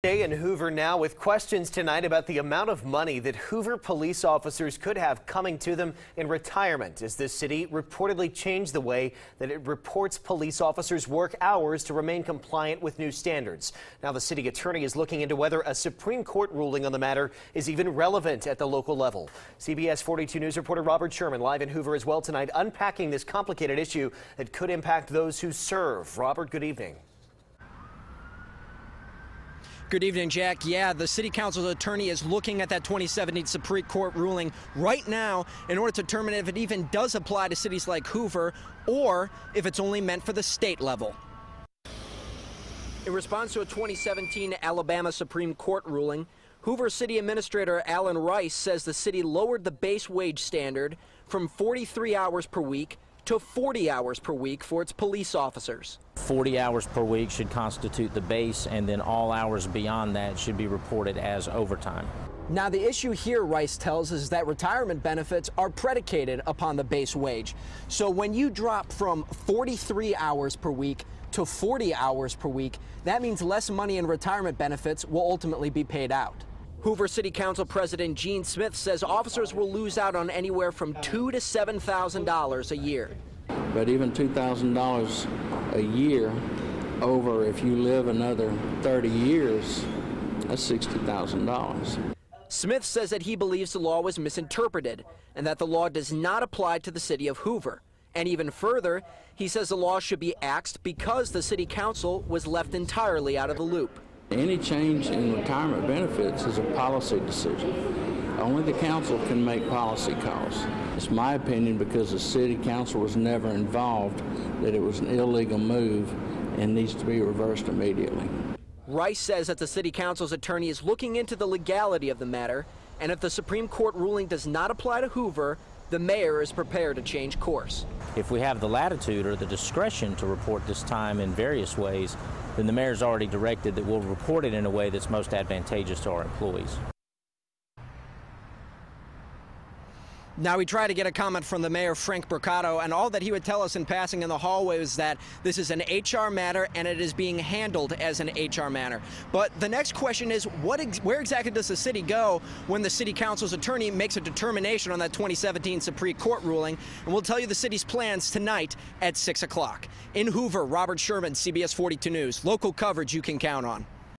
Day in Hoover now with questions tonight about the amount of money that Hoover police officers could have coming to them in retirement as this city reportedly changed the way that it reports police officers' work hours to remain compliant with new standards. Now the city attorney is looking into whether a Supreme Court ruling on the matter is even relevant at the local level. CBS 42 News reporter Robert Sherman live in Hoover as well tonight, unpacking this complicated issue that could impact those who serve. Robert, good evening. Good evening, Jack. Yeah, the City Council's attorney is looking at that 2017 Supreme Court ruling right now in order to determine if it even does apply to cities like Hoover or if it's only meant for the state level. In response to a 2017 Alabama Supreme Court ruling, Hoover City Administrator Alan Rice says the city lowered the base wage standard from 43 hours per week to 40 hours per week for its police officers. 40 hours per week should constitute the base, and then all hours beyond that should be reported as overtime. Now, the issue here, Rice tells us, is that retirement benefits are predicated upon the base wage. So when you drop from 43 hours per week to 40 hours per week, that means less money in retirement benefits will ultimately be paid out. Hoover City Council President Gene Smith says officers will lose out on anywhere from $2,000 to $7,000 a year. But even $2,000 a year over, if you live another 30 years, that's $60,000. Smith says that he believes the law was misinterpreted and that the law does not apply to the city of Hoover. And even further, he says the law should be axed because the city council was left entirely out of the loop. Any change in retirement benefits is a policy decision. Only the council can make policy calls. It's my opinion, because the city council was never involved, that it was an illegal move and needs to be reversed immediately. Rice says that the city council's attorney is looking into the legality of the matter, and if the Supreme Court ruling does not apply to Hoover, the mayor is prepared to change course. If we have the latitude or the discretion to report this time in various ways, then the mayor's already directed that we'll report it in a way that's most advantageous to our employees. Now, we tried to get a comment from the mayor, Frank Broccato, and all that he would tell us in passing in the hallway was that this is an HR matter and it is being handled as an HR matter. But the next question is, where exactly does the city go when the city council's attorney makes a determination on that 2017 Supreme Court ruling? And we'll tell you the city's plans tonight at 6 o'clock. In Hoover, Robert Sherman, CBS 42 News. Local coverage you can count on.